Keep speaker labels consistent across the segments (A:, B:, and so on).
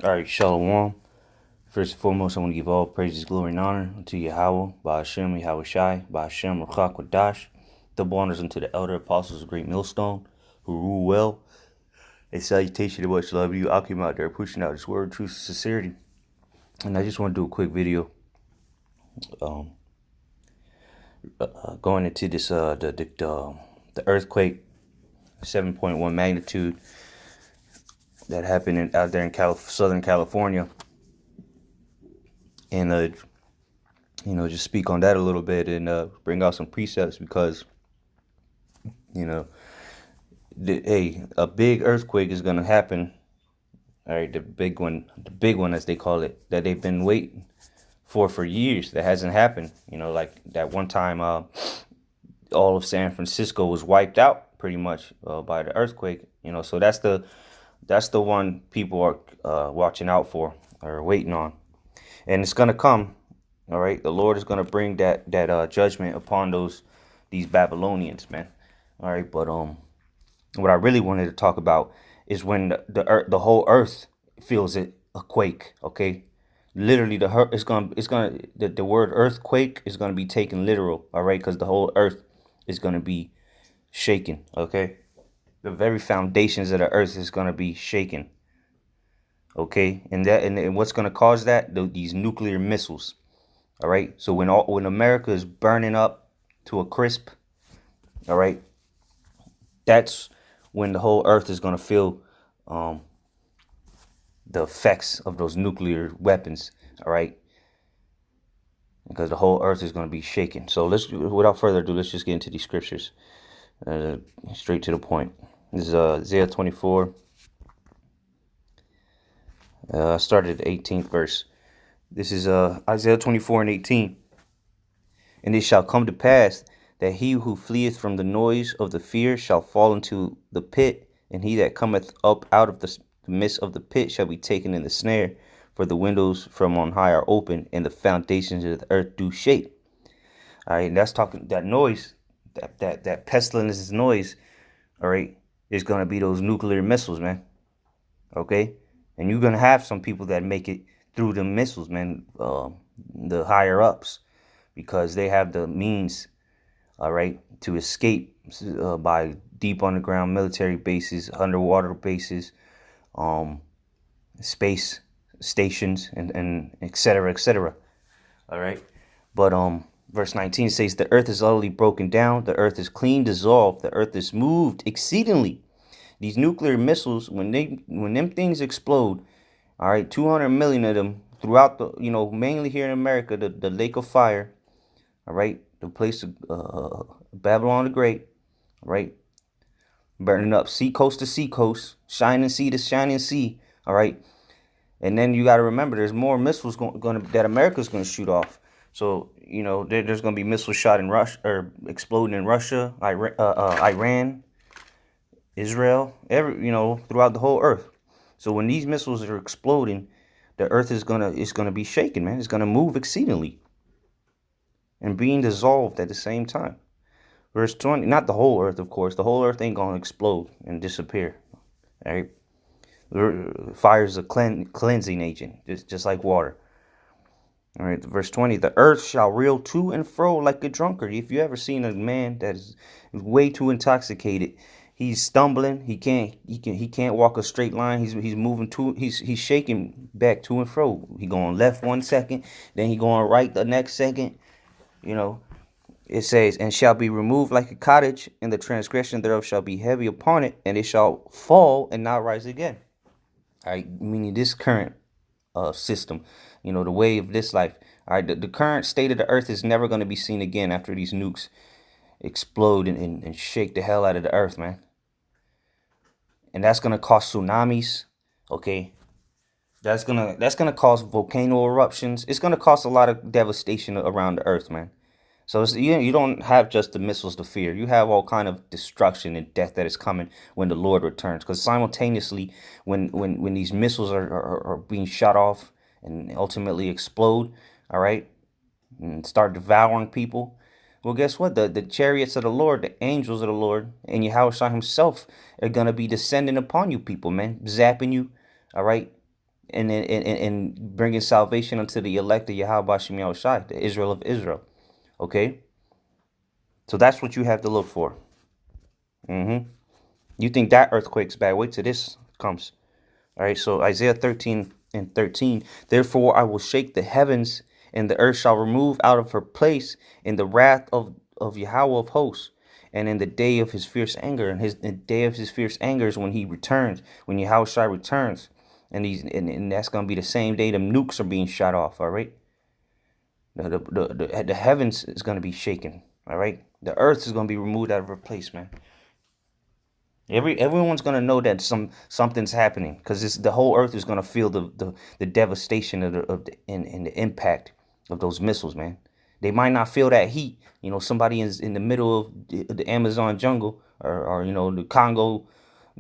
A: All right, Shalom. First and foremost, I want to give all praises, glory, and honor unto Yahweh, by Hashem, Yahweh Shai, by Hashem, Ruchak Wadash. Double honors unto the elder apostles of Great Millstone, who rule well. A salutation and much love to you. I came out there pushing out this word, truth, and sincerity. And I just want to do a quick video going into this the earthquake, 7.1 magnitude that happened out there in Southern California. And just speak on that a little bit and bring out some precepts because, a big earthquake is going to happen. All right, the big one as they call it, that they've been waiting for years. That hasn't happened. Like that one time, all of San Francisco was wiped out pretty much by the earthquake. So that's the one people are watching out for or waiting on, and it's gonna come. All right, the Lord is gonna bring that judgment upon these Babylonians, man. All right, but what I really wanted to talk about is when the whole earth feels it a quake. Okay, literally the word earthquake is gonna be taken literal. All right, because the whole earth is gonna be shaken. Okay, the very foundations of the earth is gonna be shaken. Okay, and what's gonna cause that? These nuclear missiles. All right, so when America is burning up to a crisp, all right, that's when the whole earth is going to feel the effects of those nuclear weapons. All right, because the whole earth is going to be shaken. So without further ado, let's just get into these scriptures, straight to the point. This is Isaiah 24. Started at the 18th verse. This is Isaiah 24 and 18. And it shall come to pass that he who fleeth from the noise of the fear shall fall into the pit, and he that cometh up out of the midst of the pit shall be taken in the snare. For the windows from on high are open, and the foundations of the earth do shake. All right, and that's talking that noise, that pestilence noise. All right, is gonna be those nuclear missiles, man. Okay, and you're gonna have some people that make it through the missiles, man. The higher ups, because they have the means, all right, to escape by deep underground military bases, underwater bases, space stations, and et cetera, et cetera. All right, but verse 19 says, "The earth is utterly broken down; the earth is clean dissolved; the earth is moved exceedingly." These nuclear missiles, when them things explode, all right, 200 million of them throughout mainly here in America, the Lake of Fire, all right, the place of Babylon the Great, all right, burning up sea coast to sea coast, shining sea to shining sea, all right. And then you got to remember, there's more missiles that America's going to shoot off. So there's going to be missiles shot in Russia or exploding in Russia, Iran, Israel, throughout the whole earth. So when these missiles are exploding, the earth is gonna be shaken, man. It's gonna move exceedingly and being dissolved at the same time. Verse 20, not the whole earth, of course. The whole earth ain't gonna explode and disappear. All right. Fire is a cleansing agent, just like water. All right, verse 20, the earth shall reel to and fro like a drunkard. If you ever seen a man that is way too intoxicated, he's stumbling. He can't walk a straight line. He's moving he's shaking back to and fro. He going left 1 second, then he going right the next second. It says, and shall be removed like a cottage, and the transgression thereof shall be heavy upon it, and it shall fall and not rise again. All right, meaning this current system, the way of this life. All right, the current state of the earth is never going to be seen again after these nukes explode and shake the hell out of the earth, man. And that's going to cause tsunamis, okay? That's gonna cause volcano eruptions. It's going to cause a lot of devastation around the earth, man. So you don't have just the missiles to fear. You have all kind of destruction and death that is coming when the Lord returns. Because simultaneously, when these missiles are being shot off and ultimately explode, all right, and start devouring people, well, guess what? The chariots of the Lord, the angels of the Lord, and Yahushua himself are going to be descending upon you people, man, zapping you, all right, and bringing salvation unto the elect of Yahweh Shem Yahushai, the Israel of Israel. Okay, so that's what you have to look for. You think that earthquake's bad? Wait till this comes. All right, so Isaiah 13:13. Therefore, I will shake the heavens, and the earth shall remove out of her place in the wrath of Yahweh of hosts, and in the day of his fierce anger. And the day of his fierce anger is when he returns, when Yahushua returns. And that's gonna be the same day the nukes are being shot off. All right, the heavens is gonna be shaken. All right, the earth is gonna be removed out of her place, man. Everyone's gonna know that something's happening because the whole earth is gonna feel the devastation and the impact of those missiles, man. They might not feel that heat. Somebody is in the middle of the Amazon jungle or the Congo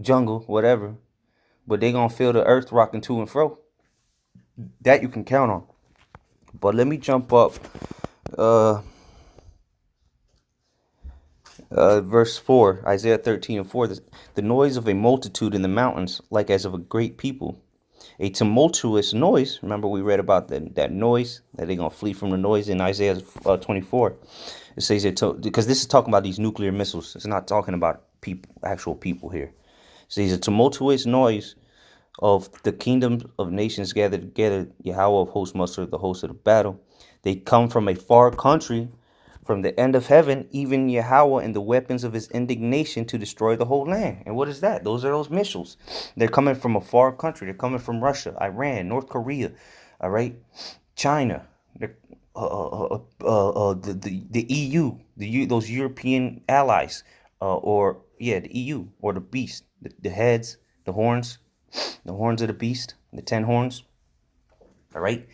A: jungle, whatever, but they gonna feel the earth rocking to and fro. That you can count on. But let me jump up. Verse 4, Isaiah 13:4. The noise of a multitude in the mountains, like as of a great people. A tumultuous noise. Remember, we read about that noise, that they're going to flee from the noise in Isaiah 24. It says because this is talking about these nuclear missiles. It's not talking about people, actual people here. It says a tumultuous noise of the kingdoms of nations gathered together. Yahweh of hosts muster the host of the battle. They come from a far country, from the end of heaven, even Yahweh and the weapons of his indignation to destroy the whole land. And what is that? Those are those missiles. They're coming from a far country. They're coming from Russia, Iran, North Korea, all right, China, the EU, those European allies, the EU, or the beast, the heads, the horns of the beast, the 10 horns. All right.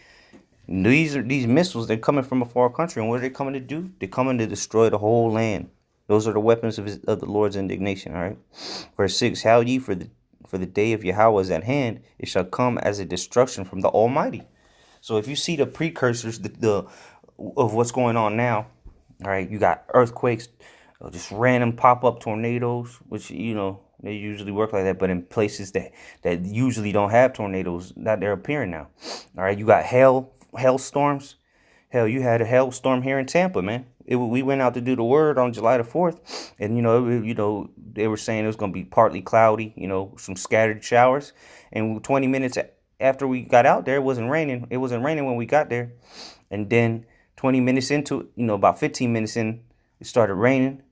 A: These missiles, they're coming from a far country, and what are they coming to do? They're coming to destroy the whole land. Those are the weapons of the Lord's indignation. All right, verse 6: How ye for the day of Yahweh is at hand; it shall come as a destruction from the Almighty. So if you see the precursors, of what's going on now, all right, you got earthquakes, just random pop up tornadoes, which they usually work like that, but in places that usually don't have tornadoes, that they're appearing now. All right, you got hailstorms. Hell, you had a hailstorm here in Tampa, man. We went out to do the word on July the 4th, and they were saying it was gonna be partly cloudy, some scattered showers, and 20 minutes after we got out there, it wasn't raining. It wasn't raining when we got there, and then 20 minutes into it, about 15 minutes in, it started raining.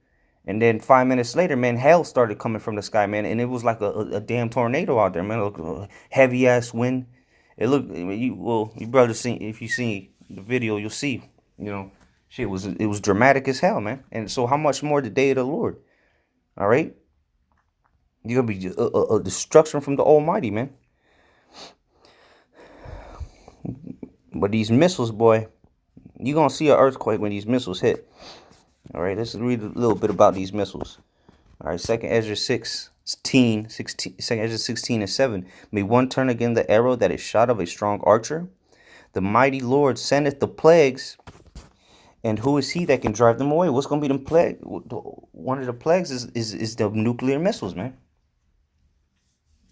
A: And then 5 minutes later, man, hail started coming from the sky, man, and it was like a damn tornado out there, man. It looked heavy ass wind. It looked, you brothers see, if you see the video, you'll see, shit it was dramatic as hell, man. And so how much more the day of the Lord? All right, you're gonna be a destruction from the Almighty, man. But these missiles, boy, you're gonna see an earthquake when these missiles hit. All right, let's read a little bit about these missiles. All right, 2 Ezra 16, 2 Ezra 16:7. May one turn again the arrow that is shot of a strong archer? The mighty Lord sendeth the plagues, and who is he that can drive them away? What's going to be the plague? One of the plagues is the nuclear missiles, man.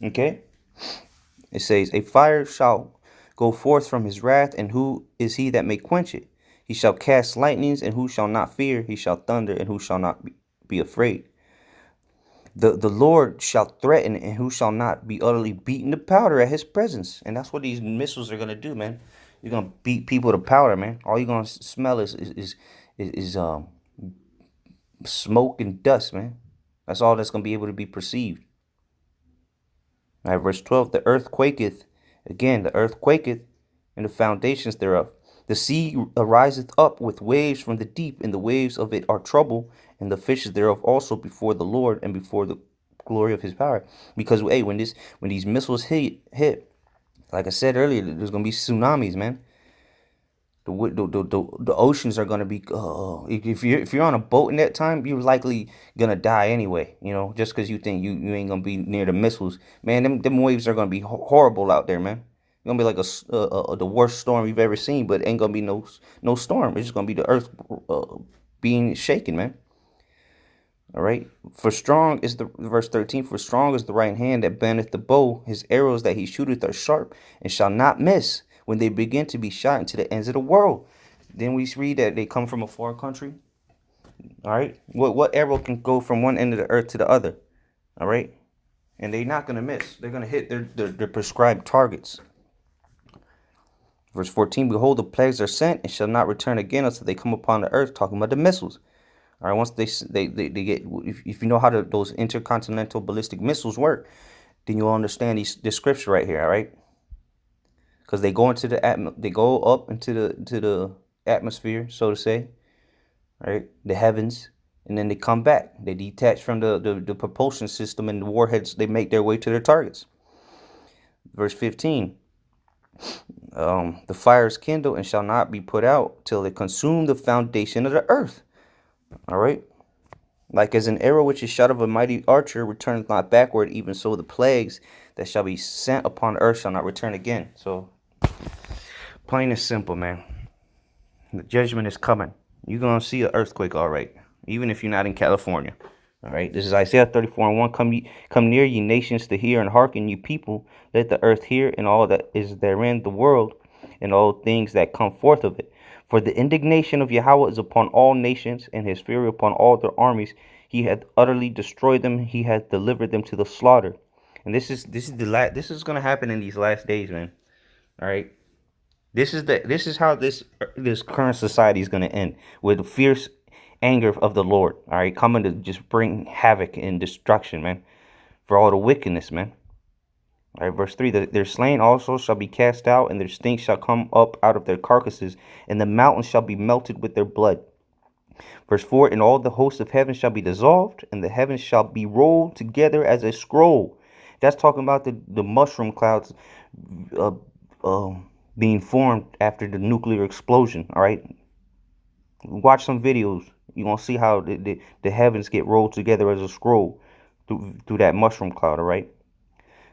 A: Okay? It says, a fire shall go forth from his wrath, and who is he that may quench it? He shall cast lightnings, and who shall not fear? He shall thunder, and who shall not be afraid? The Lord shall threaten, and who shall not be utterly beaten to powder at his presence? And that's what these missiles are gonna do, man. You're gonna beat people to powder, man. All you're gonna smell is smoke and dust, man. That's all that's gonna be able to be perceived. All right, verse 12: the earth quaketh, again, the earth quaketh, and the foundations thereof. The sea ariseth up with waves from the deep, and the waves of it are trouble, and the fishes thereof also before the Lord and before the glory of his power. Because when these missiles hit, like I said earlier, there's gonna be tsunamis, man. The oceans are gonna be. If you're on a boat in that time, you're likely gonna die anyway. Just because you think you ain't gonna be near the missiles, man. Them waves are gonna be horrible out there, man. It's gonna be like the worst storm you've ever seen, but ain't gonna be no storm. It's just gonna be the earth being shaken, man. All right. For strong is the verse 13. For strong is the right hand that bendeth the bow. His arrows that he shooteth are sharp and shall not miss when they begin to be shot into the ends of the world. Then we read that they come from a foreign country. All right. What arrow can go from one end of the earth to the other? All right. And they're not gonna miss. They're gonna hit their prescribed targets. Verse 14. Behold, the plagues are sent and shall not return again until they come upon the earth. Talking about the missiles. All right, once they get, if you know how those intercontinental ballistic missiles work, then you'll understand this scripture right here. All right, because they go into they go up into the atmosphere, so to say, all right, the heavens, and then they come back. They detach from the propulsion system, and the warheads they make their way to their targets. Verse 15. The fire is kindled and shall not be put out till it consume the foundation of the earth. All right. Like as an arrow which is shot of a mighty archer returneth not backward, even so the plagues that shall be sent upon the earth shall not return again. So, plain and simple, man. The judgment is coming. You're going to see an earthquake, all right, even if you're not in California. All right, this is Isaiah 34:1. Come near, ye nations, to hear, and hearken, ye people. Let the earth hear, and all that is therein, the world, and all things that come forth of it. For the indignation of Yahweh is upon all nations, and his fury upon all their armies. He hath utterly destroyed them. He hath delivered them to the slaughter. And this is gonna happen in these last days, man. All right. This is how this current society is gonna end, with the fierce anger of the Lord. All right, coming to just bring havoc and destruction, man, for all the wickedness, man. All right, verse 3, their slain also shall be cast out, and their stink shall come up out of their carcasses, and the mountains shall be melted with their blood. Verse 4, and all the hosts of heaven shall be dissolved, and the heavens shall be rolled together as a scroll. That's talking about the mushroom clouds uh, uh, being formed after the nuclear explosion. All right, watch some videos. You're going to see how the heavens get rolled together as a scroll through that mushroom cloud, all right?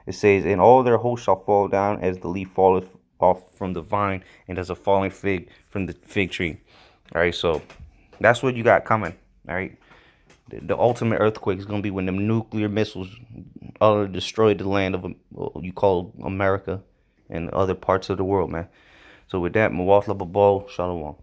A: It says, and all their hosts shall fall down as the leaf falleth off from the vine and as a falling fig from the fig tree. All right, so that's what you got coming, all right? The ultimate earthquake is going to be when the nuclear missiles destroy the land of what you call America and other parts of the world, man. So with that, Mawatla Babal, Shalom.